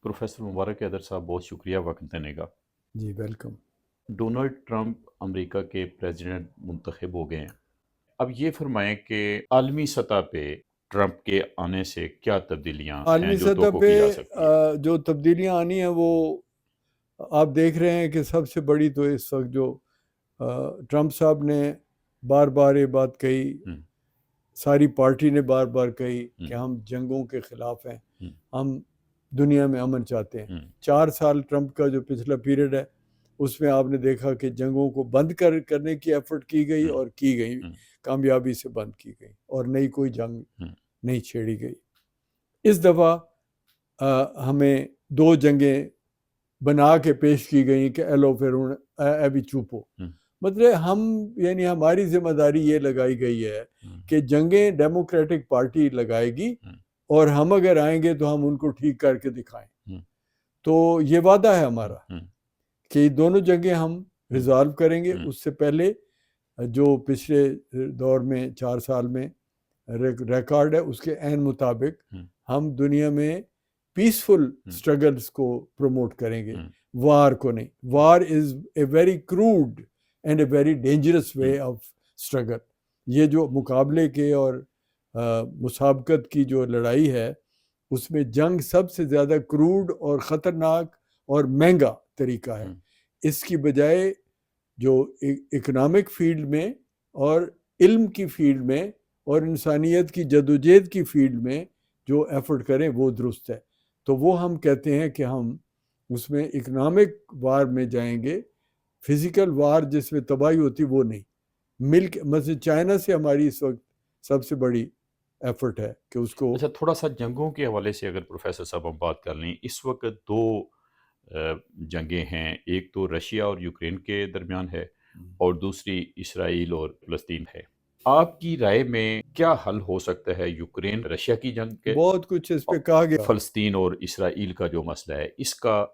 Professor مبارک حیدر صاحب، بہت شکریہ وقت دینے کا۔ جی ویلکم۔ ڈونلڈ ٹرمپ امریکہ کے پریزیڈنٹ منتخب ہو گئے ہیں۔ اب یہ فرمائیں کہ عالمی سطح پہ ٹرمپ کے آنے سے کیا تبدیلیاں ہیں عالمی جو سطح توقع پہ کی جا سکتی ہے؟ جو تبدیلیاں آنی ہیں وہ آپ دیکھ رہے ہیں کہ سب سے بڑی تو اس وقت جو ٹرمپ صاحب نے بار بار یہ بات کہی، ساری پارٹی نے بار بار کہی کہ ہم جنگوں کے خلاف ہیں، ہم دنیا میں امن چاہتے ہیں۔ 4 سال ٹرمپ کا جو پچھلا پیریڈ ہے اس میں آپ نے دیکھا کہ جنگوں کو بند کرنے کی ایفرٹ کی گئی اور کی گئی، کامیابی سے بند کی گئی اور نئی کوئی جنگ نہیں چھیڑی گئی۔ اس دفعہ ہمیں 2 جنگیں بنا کے پیش کی گئی کہ ایلو فرون ابھی چوپو، مطلب یعنی ہماری ذمہ داری یہ لگائی گئی ہے کہ جنگیں ڈیموکریٹک پارٹی لگائے گی اور ہم اگر آئیں گے تو ہم ان کو ٹھیک کر کے دکھائیں۔ تو یہ وعدہ ہے ہمارا کہ دونوں جنگیں ہم ریزالو کریں گے۔ اس سے پہلے جو پچھلے دور میں 4 سال میں ریکارڈ ہے اس کے عین مطابق ہم دنیا میں پیسفل سٹرگلز کو پروموٹ کریں گے، وار کو نہیں۔ War is a very crude and a very dangerous way of struggle. یہ جو مقابلے کے اور مسابقت کی جو لڑائی ہے اس میں جنگ سب سے زیادہ کروڈ اور خطرناک اور مہنگا طریقہ ہے۔ اس کی بجائے جو اکنامک فیلڈ میں اور علم کی فیلڈ میں اور انسانیت کی جدوجہد کی فیلڈ میں جو ایفرٹ کریں وہ درست ہے۔ تو وہ ہم کہتے ہیں کہ ہم اس میں اکنامک وار میں جائیں گے، فزیکل وار جس میں تباہی ہوتی وہ نہیں۔ مثلا چائنا سے ہماری اس وقت سب سے بڑی ایفرٹ ہے کہ اس کو اچھا، تھوڑا سا جنگوں کے حوالے سے اگر پروفیسر صاحب ہم بات کر لیں، اس وقت 2 جنگیں ہیں، ایک تو رشیا اور یوکرین کے درمیان ہے اور دوسری اسرائیل اور فلسطین ہے۔ آپ کی رائے میں کیا حل ہو سکتا ہے یوکرین رشیا کی جنگ کے؟ بہت کچھ اس پہ کہا گیا۔ فلسطین اور اسرائیل کا جو مسئلہ ہے اس کا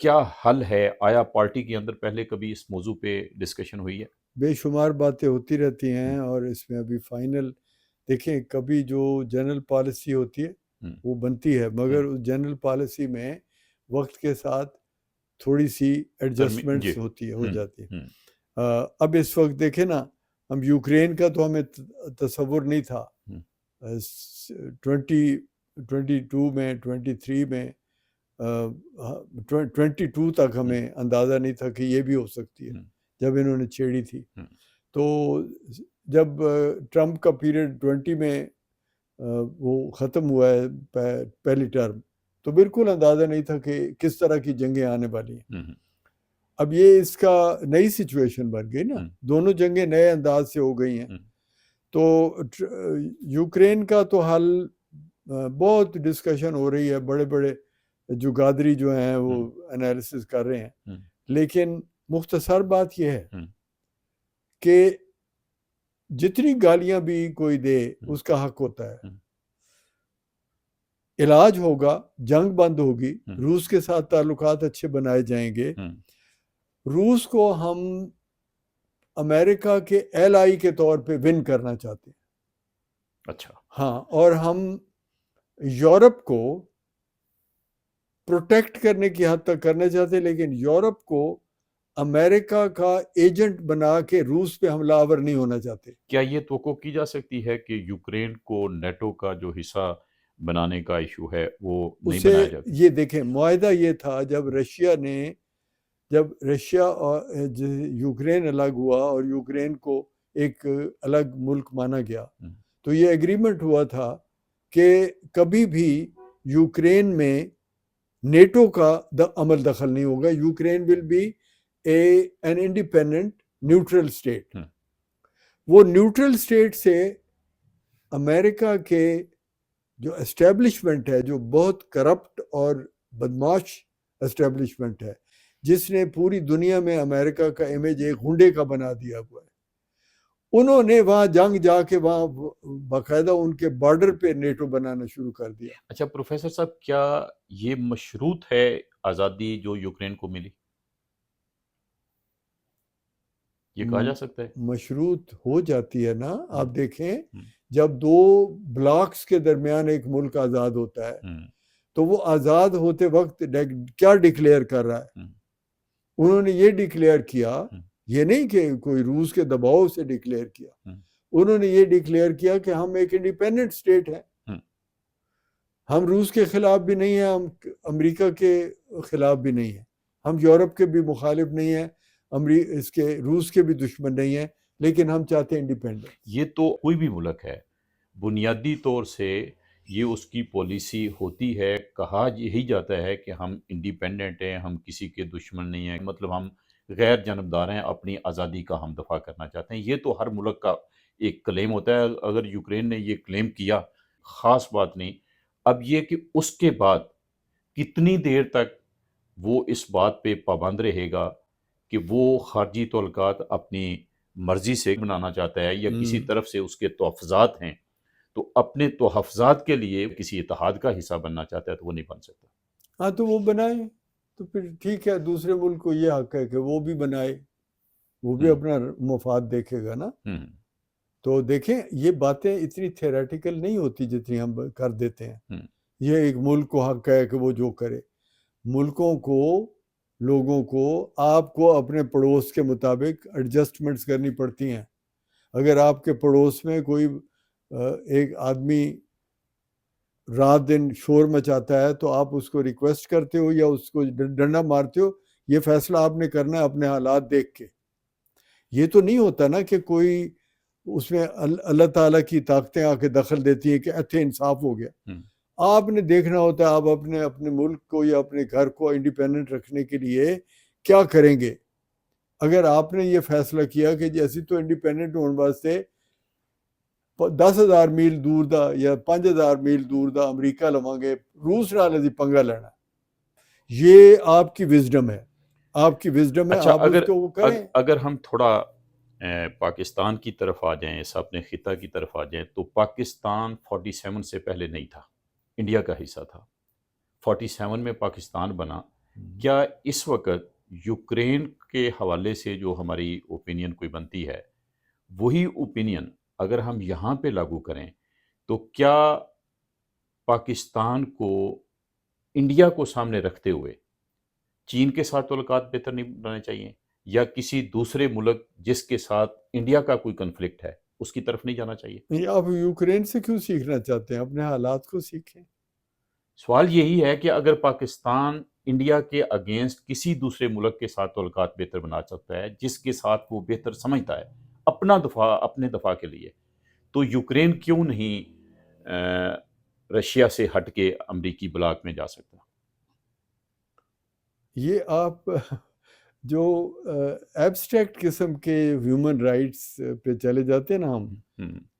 کیا حل ہے؟ آیا پارٹی کے اندر پہلے کبھی اس موضوع پہ ڈسکشن ہوئی ہے؟ بے شمار باتیں ہوتی رہتی ہیں اور اس میں ابھی فائنل دیکھیں، کبھی جو جنرل پالیسی ہوتی ہے وہ بنتی ہے، مگر اس جنرل پالیسی میں وقت کے ساتھ تھوڑی سی ایڈجسٹمنٹس ہو جاتی ہیں۔ اب اس وقت دیکھیں نا، ہم یوکرین کا تو ہمیں تصور نہیں تھا 2022 میں 23 میں 22 تک ہمیں اندازہ نہیں تھا کہ یہ بھی ہو سکتی ہے جب انہوں نے چھیڑی تھی۔ تو جب ٹرمپ کا پیریڈ 20 میں وہ ختم ہوا ہے پہلی ٹرم، تو بالکل اندازہ نہیں تھا کہ کس طرح کی جنگیں آنے والی ہیں۔ اب یہ اس کا نئی سچویشن بن گئی نا، دونوں جنگیں نئے انداز سے ہو گئی ہیں۔ تو یوکرین کا تو حل بہت ڈسکشن ہو رہی ہے، بڑے بڑے جو گادری جو ہیں وہ انالیسس کر رہے ہیں، لیکن مختصر بات یہ ہے کہ جتنی گالیاں بھی کوئی دے اس کا حق ہوتا ہے۔ علاج ہوگا، جنگ بند ہوگی، روس کے ساتھ تعلقات اچھے بنائے جائیں گے۔ روس کو ہم امریکہ کے ایلائی کے طور پہ ون کرنا چاہتے ہیں۔ اچھا، ہاں، اور ہم یورپ کو پروٹیکٹ کرنے کی حد تک کرنا چاہتے ہیں، لیکن یورپ کو امریکہ کا ایجنٹ بنا کے روس پہ حملہ آور نہیں ہونا چاہتے۔ کیا یہ توقع کی جا سکتی ہے کہ یوکرین کو نیٹو کا جو حصہ بنانے کا ایشو ہے وہ نہیں بنایا جاتا؟ یہ دیکھیں، معاہدہ یہ تھا جب رشیا اور یوکرین الگ ہوا اور یوکرین کو ایک الگ ملک مانا گیا، تو یہ ایگریمنٹ ہوا تھا کہ کبھی بھی یوکرین میں نیٹو کا عمل دخل نہیں ہوگا۔ Ukraine will be an independent neutral state. وہ نیوٹرل اسٹیٹ سے امریکہ کے جو اسٹیبلشمنٹ ہے، جو بہت کرپٹ اور بدماش اسٹیبلشمنٹ ہے، جس نے پوری دنیا میں امریکہ کا امیج ایک ہنڈے کا بنا دیا ہوا ہے، انہوں نے وہاں جنگ جا کے وہاں باقاعدہ ان کے بارڈر پہ نیٹو بنانا شروع کر دیا۔ اچھا پروفیسر صاحب، کیا یہ مشروط ہے آزادی جو یوکرین کو ملی؟ یہ کہا جا سکتا ہے؟ مشروط ہو جاتی ہے نا۔ آپ دیکھیں، جب 2 بلاکس کے درمیان ایک ملک آزاد ہوتا ہے تو وہ آزاد ہوتے وقت کیا ڈکلیئر کر رہا ہے؟ انہوں نے یہ ڈکلیئر کیا، یہ نہیں کہ کوئی روس کے دباؤ سے ڈکلیئر کیا، انہوں نے یہ ڈکلیئر کیا کہ ہم ایک انڈیپینڈنٹ اسٹیٹ ہیں، ہم روس کے خلاف بھی نہیں ہیں، ہم امریکہ کے خلاف بھی نہیں ہیں، ہم یورپ کے بھی مخالف نہیں ہیں، اس کے روس کے بھی دشمن نہیں ہیں، لیکن ہم چاہتے ہیں انڈیپینڈنٹ۔ یہ تو کوئی بھی ملک ہے بنیادی طور سے یہ اس کی پالیسی ہوتی ہے، کہا یہی جاتا ہے کہ ہم انڈیپینڈنٹ ہیں، ہم کسی کے دشمن نہیں ہیں، مطلب ہم غیر جانبدار ہیں، اپنی آزادی کا ہم دفاع کرنا چاہتے ہیں۔ یہ تو ہر ملک کا ایک کلیم ہوتا ہے۔ اگر یوکرین نے یہ کلیم کیا، خاص بات نہیں۔ اب یہ کہ اس کے بعد کتنی دیر تک وہ اس بات پہ پابند رہے گا کہ وہ خارجی تعلقات اپنی مرضی سے بنانا چاہتا ہے یا کسی طرف سے اس کے تحفظات ہیں، تو اپنے تحفظات کے لیے کسی اتحاد کا حصہ بننا چاہتا ہے تو وہ نہیں بن سکتا۔ ہاں تو وہ بنائیں، تو پھر ٹھیک ہے، دوسرے ملک کو یہ حق ہے کہ وہ بھی بنائے، وہ بھی اپنا مفاد دیکھے گا نا۔ تو دیکھیں یہ باتیں اتنی تھیوریٹیکل نہیں ہوتی جتنی ہم کر دیتے ہیں۔ یہ ایک ملک کو حق ہے کہ وہ جو کرے، ملکوں کو، لوگوں کو، آپ کو اپنے پڑوس کے مطابق ایڈجسٹمنٹس کرنی پڑتی ہیں۔ اگر آپ کے پڑوس میں کوئی ایک آدمی رات دن شور مچاتا ہے تو آپ اس کو ریکویسٹ کرتے ہو یا اس کو ڈنڈا مارتے ہو؟ یہ فیصلہ آپ نے کرنا ہے اپنے حالات دیکھ کے۔ یہ تو نہیں ہوتا نا کہ کوئی اس میں اللہ تعالیٰ کی طاقتیں آ کے دخل دیتی ہیں کہ ایتھے انصاف ہو گیا۔ آپ نے دیکھنا ہوتا ہے آپ اپنے ملک کو یا اپنے گھر کو انڈیپینڈنٹ رکھنے کے لیے کیا کریں گے۔ اگر آپ نے یہ فیصلہ کیا کہ جیسی تو انڈیپینڈنٹ ہونے واسطے 10,000 میل دور دا یا 5,000 میل دور دا امریکہ لواں گے، روس نال دی پنگا لینا، یہ آپ کی وزڈم ہے، آپ کی وزڈم ہے، اچھا، آپ اس کو وہ کریں۔ اگر ہم تھوڑا پاکستان کی طرف آ جائیں، اس اپنے خطہ کی طرف آ جائیں، تو پاکستان 47 سے پہلے نہیں تھا، انڈیا کا حصہ تھا۔ 47 میں پاکستان بنا۔ کیا اس وقت یوکرین کے حوالے سے جو ہماری اوپینین کوئی بنتی ہے، وہی اوپینین اگر ہم یہاں پہ لاگو کریں تو کیا پاکستان کو انڈیا کو سامنے رکھتے ہوئے چین کے ساتھ تعلقات بہتر نہیں بنانے چاہیے، یا کسی دوسرے ملک جس کے ساتھ انڈیا کا کوئی کنفلکٹ ہے اس کی طرف نہیں جانا چاہیے؟ آپ یوکرین سے کیوں سیکھنا چاہتے ہیں؟ اپنے حالات کو سیکھیں۔ سوال یہی ہے کہ اگر پاکستان انڈیا کے اگینسٹ کسی دوسرے ملک کے ساتھ تعلقات بہتر بنا سکتا ہے جس کے ساتھ وہ بہتر سمجھتا ہے اپنا دفاع، اپنے دفاع کے لیے، تو یوکرین کیوں نہیں رشیا سے ہٹ کے امریکی بلاک میں جا سکتا؟ یہ آپ جو ایبسٹریکٹ قسم کے ہیومن رائٹس پہ چلے جاتے ہیں نا ہم،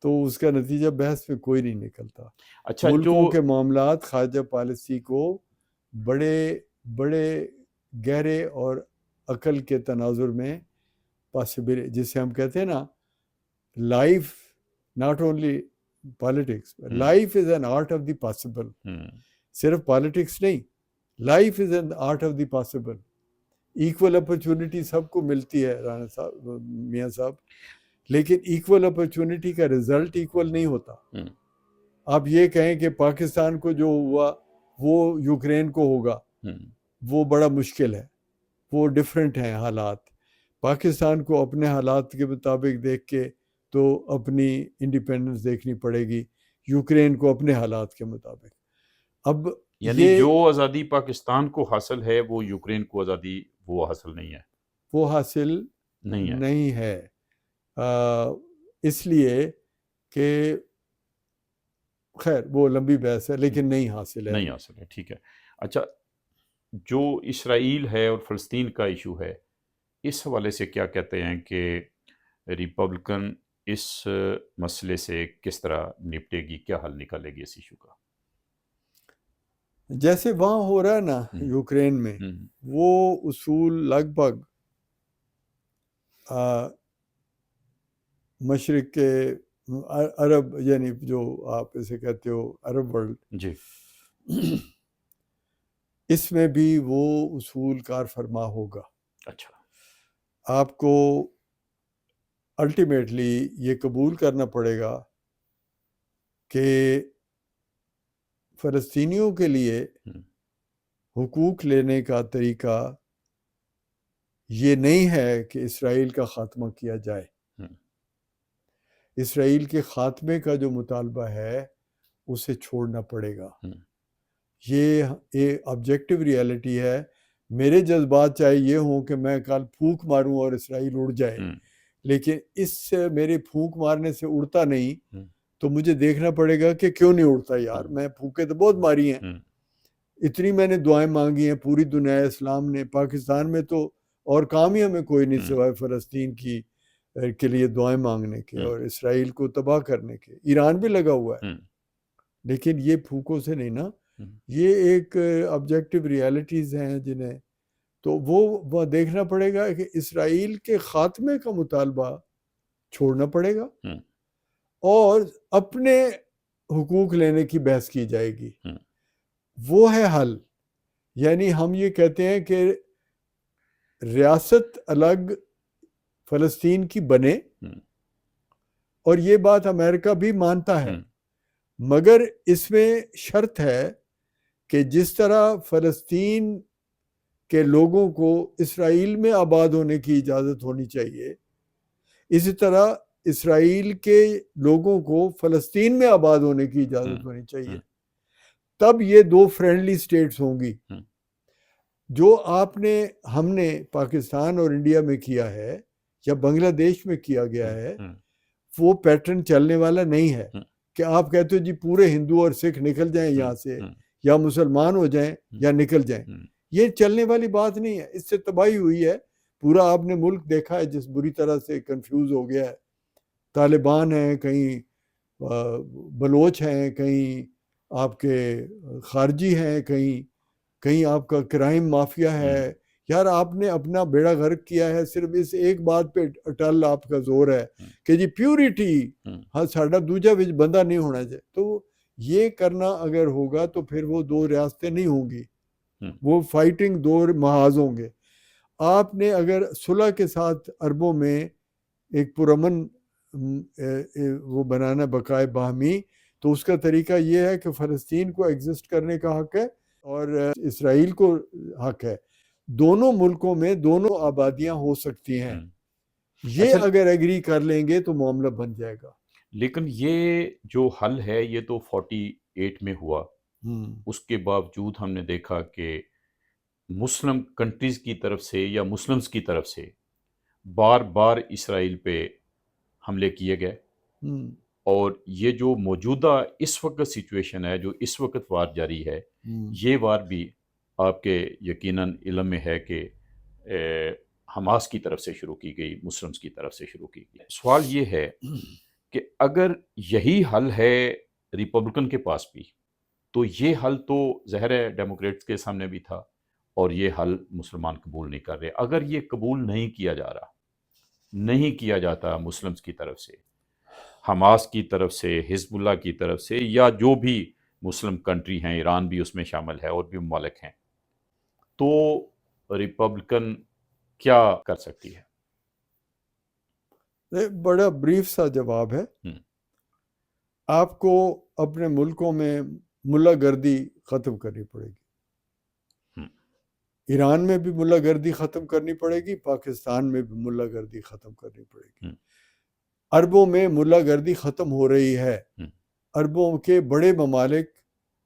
تو اس کا نتیجہ بحث میں کوئی نہیں نکلتا۔ اچھا، ملکوں کے معاملات خارجہ پالیسی کو بڑے بڑے گہرے اور عقل کے تناظر میں پاسبل، جسے ہم کہتے ہیں نا life not only politics, life is an art of the possible. صرف پالیٹکس نہیں، life is an art of the possible. Equal opportunity سب کو ملتی ہے رانا صاحب، میاں صاحب، لیکن ایکول اپرچونٹی کا رزلٹ ایکول نہیں ہوتا۔ آپ یہ کہیں کہ پاکستان کو جو ہوا وہ یوکرین کو ہوگا، وہ بڑا مشکل ہے، وہ ڈیفرنٹ ہیں حالات۔ پاکستان کو اپنے حالات کے مطابق دیکھ کے تو اپنی انڈیپینڈنس دیکھنی پڑے گی، یوکرین کو اپنے حالات کے مطابق۔ اب یعنی جو آزادی پاکستان کو حاصل ہے وہ یوکرین کو آزادی وہ حاصل نہیں ہے، وہ حاصل نہیں ہے، اس لیے کہ خیر وہ لمبی بحث ہے، لیکن نہیں حاصل ہے، نہیں حاصل ہے۔ ٹھیک ہے۔ اچھا، جو اسرائیل ہے اور فلسطین کا ایشو ہے، اس حوالے سے کیا کہتے ہیں کہ ریپبلکن اس مسئلے سے کس طرح نپٹے گی، کیا حل نکالے گی اس ایشو کا؟ جیسے وہاں ہو رہا ہے نا یوکرین میں، وہ اصول لگ بھگ مشرق کے عرب، یعنی جو آپ اسے کہتے ہو عرب ورلڈ، جی، اس میں بھی وہ اصول کار فرما ہوگا۔ اچھا، آپ کو الٹیمیٹلی یہ قبول کرنا پڑے گا کہ فلسطینیوں کے لیے حقوق لینے کا طریقہ یہ نہیں ہے کہ اسرائیل کا خاتمہ کیا جائے. اسرائیل کے خاتمے کا جو مطالبہ ہے اسے چھوڑنا پڑے گا. یہ ایک آبجیکٹو ریئلٹی ہے. میرے جذبات چاہے یہ ہوں کہ میں کل پھونک ماروں اور اسرائیل اڑ جائے، لیکن اس سے میرے پھونک مارنے سے اڑتا نہیں، تو مجھے دیکھنا پڑے گا کہ کیوں نہیں اڑتا. یار میں پھونکے تو بہت ماری ہیں، اتنی میں نے دعائیں مانگی ہیں پوری دنیا اسلام نے. پاکستان میں تو اور کام ہی ہمیں کوئی نہیں سوائے فلسطین کے لیے دعائیں مانگنے کے اور اسرائیل کو تباہ کرنے کے. ایران بھی لگا ہوا ہے، لیکن یہ پھونکوں سے نہیں نا. یہ ایک آبجیکٹو ریئلٹیز ہیں جنہیں تو وہ دیکھنا پڑے گا کہ اسرائیل کے خاتمے کا مطالبہ چھوڑنا پڑے گا اور اپنے حقوق لینے کی بحث کی جائے گی. وہ ہے حل. یعنی ہم یہ کہتے ہیں کہ ریاست الگ فلسطین کی بنے، اور یہ بات امریکہ بھی مانتا ہے، مگر اس میں شرط ہے کہ جس طرح فلسطین کے لوگوں کو اسرائیل میں آباد ہونے کی اجازت ہونی چاہیے، اسی طرح اسرائیل کے لوگوں کو فلسطین میں آباد ہونے کی اجازت ہونی چاہیے. تب یہ دو فرینڈلی سٹیٹس ہوں گی. جو ہم نے پاکستان اور انڈیا میں کیا ہے یا بنگلہ دیش میں کیا گیا ہے، وہ پیٹرن چلنے والا نہیں ہے کہ آپ کہتے ہو جی پورے ہندو اور سکھ نکل جائیں یہاں سے، یا مسلمان ہو جائیں یا نکل جائیں. یہ چلنے والی بات نہیں ہے. اس سے تباہی ہوئی ہے. پورا آپ نے ملک دیکھا ہے جس بری طرح سے کنفیوز ہو گیا ہے. طالبان ہیں، کہیں بلوچ ہیں، کہیں آپ کے خارجی ہیں، کہیں آپ کا کرائم مافیا ہے. یار آپ نے اپنا بیڑا غرق کیا ہے صرف اس ایک بات پہ اٹل آپ کا زور ہے کہ جی پیورٹی، ہاں ساڈا دوجا وچ بندہ نہیں ہونا چاہیے. تو یہ کرنا اگر ہوگا تو پھر وہ دو ریاستیں نہیں ہوں گی، وہ فائٹنگ دو محاذ ہوں گے. آپ نے اگر صلح کے ساتھ عربوں میں ایک پرامن وہ بنانا بقائے باہمی، تو اس کا طریقہ یہ ہے کہ فلسطین کو ایگزسٹ کرنے کا حق ہے اور اسرائیل کو حق ہے. دونوں ملکوں میں دونوں آبادیاں ہو سکتی ہیں. یہ اگر ایگری کر لیں گے تو معاملہ بن جائے گا. لیکن یہ جو حل ہے یہ تو 48 میں ہوا. اس کے باوجود ہم نے دیکھا کہ مسلم کنٹریز کی طرف سے یا مسلمز کی طرف سے بار بار اسرائیل پہ حملے کیے گئے. اور یہ جو موجودہ اس وقت سچویشن ہے، جو اس وقت وار جاری ہے، یہ وار بھی آپ کے یقیناً علم میں ہے کہ حماس کی طرف سے شروع کی گئی، مسلمز کی طرف سے شروع کی گئی. سوال یہ ہے کہ اگر یہی حل ہے ریپبلکن کے پاس بھی، تو یہ حل تو ظاہر ہے ڈیموکریٹس کے سامنے بھی تھا، اور یہ حل مسلمان قبول نہیں کر رہے. اگر یہ قبول نہیں کیا جا رہا، نہیں کیا جاتا مسلمز کی طرف سے، حماس کی طرف سے، حزب اللہ کی طرف سے، یا جو بھی مسلم کنٹری ہیں، ایران بھی اس میں شامل ہے اور بھی ممالک ہیں، تو ریپبلکن کیا کر سکتی ہے؟ بڑا بریف سا جواب ہے. آپ کو اپنے ملکوں میں ملا گردی ختم کرنی پڑے گی. ایران میں بھی ملا گردی ختم کرنی پڑے گی، پاکستان میں بھی ملا گردی ختم کرنی پڑے گی. عربوں میں ملا گردی ختم ہو رہی ہے. عربوں کے بڑے ممالک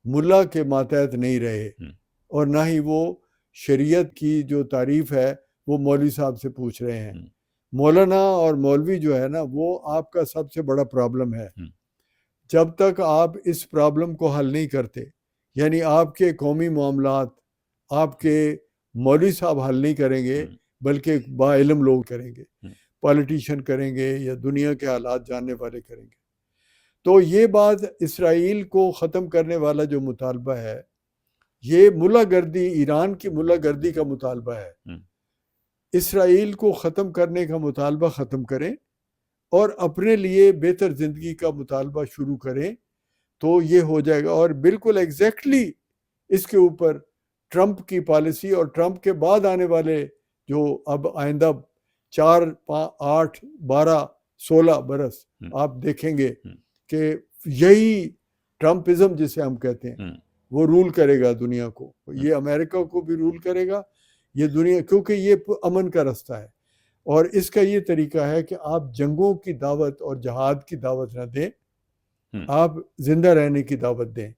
ملا کے ماتحت نہیں رہے، اور نہ ہی وہ شریعت کی جو تعریف ہے وہ مولوی صاحب سے پوچھ رہے ہیں. مولانا اور مولوی جو ہے نا، وہ آپ کا سب سے بڑا پرابلم ہے. جب تک آپ اس پرابلم کو حل نہیں کرتے، یعنی آپ کے قومی معاملات آپ کے مولوی صاحب حل نہیں کریں گے، بلکہ با علم لوگ کریں گے، پالیٹیشین کریں گے یا دنیا کے حالات جاننے والے کریں گے. تو یہ بات اسرائیل کو ختم کرنے والا جو مطالبہ ہے، یہ ملا گردی، ایران کی ملا گردی کا مطالبہ ہے. اسرائیل کو ختم کرنے کا مطالبہ ختم کریں اور اپنے لیے بہتر زندگی کا مطالبہ شروع کریں، تو یہ ہو جائے گا. اور بالکل ایگزیکٹلی اس کے اوپر ٹرمپ کی پالیسی اور ٹرمپ کے بعد آنے والے جو اب آئندہ 4، 8، 12، 16 برس آپ دیکھیں گے کہ یہی ٹرمپزم جسے ہم کہتے ہیں، وہ رول کرے گا دنیا کو، یہ امریکہ کو بھی رول کرے گا، یہ دنیا، کیونکہ یہ امن کا رستہ ہے، اور اس کا یہ طریقہ ہے کہ آپ جنگوں کی دعوت اور جہاد کی دعوت نہ دیں، آپ زندہ رہنے کی دعوت دیں،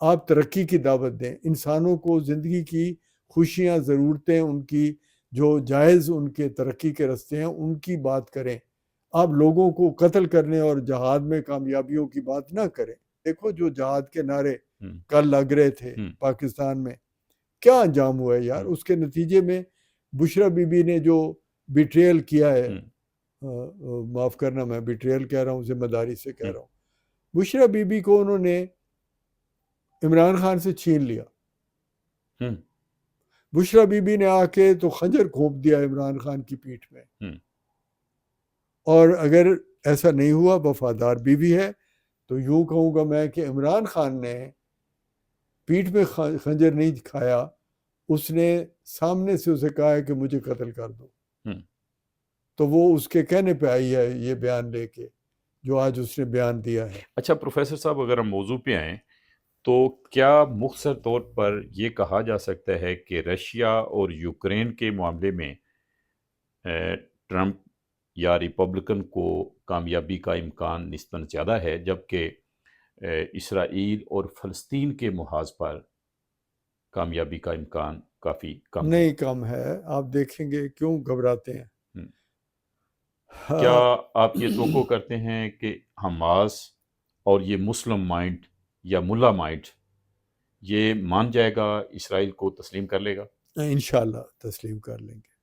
آپ ترقی کی دعوت دیں، انسانوں کو زندگی کی خوشیاں، ضرورتیں، ان کی جو جائز ان کے ترقی کے رستے ہیں ان کی بات کریں، آپ لوگوں کو قتل کرنے اور جہاد میں کامیابیوں کی بات نہ کریں۔ دیکھو جو جہاد کے نعرے کل لگ رہے تھے پاکستان میں، کیا انجام ہوا ہے یار، اس کے نتیجے میں بشرا بی بی نے جو بیٹریل کیا ہے، معاف کرنا میں بیٹریل کہہ رہا ہوں، ذمہ داری سے کہہ رہا ہوں، بشرا بی بی کو انہوں نے عمران خان سے چھین لیا، بشرا بی بی نے آ کے تو خنجر گھونپ دیا عمران خان کی پیٹھ میں، اور اگر ایسا نہیں ہوا، وفادار بیوی ہے، تو یوں کہوں گا میں کہ عمران خان نے پیٹھ میں خنجر نہیں کھایا، اس نے سامنے سے اسے کہا ہے کہ مجھے قتل کر دو، تو وہ اس کے کہنے پہ آئی ہے یہ بیان لے کے جو آج اس نے بیان دیا ہے۔ اچھا پروفیسر صاحب، اگر ہم موضوع پہ آئیں تو کیا مختصر طور پر یہ کہا جا سکتا ہے کہ رشیا اور یوکرین کے معاملے میں ٹرمپ یا ریپبلکن کو کامیابی کا امکان نسبتاً زیادہ ہے، جبکہ اسرائیل اور فلسطین کے محاذ پر کامیابی کا امکان کافی کم ہے؟ نہیں، کم ہے، آپ دیکھیں گے کیوں گھبراتے ہیں۔ کیا آپ یہ توقع کرتے ہیں کہ حماس اور یہ مسلم مائنڈ یا ملا مائنڈ یہ مان جائے گا، اسرائیل کو تسلیم کر لے گا؟ انشاءاللہ تسلیم کر لیں گے۔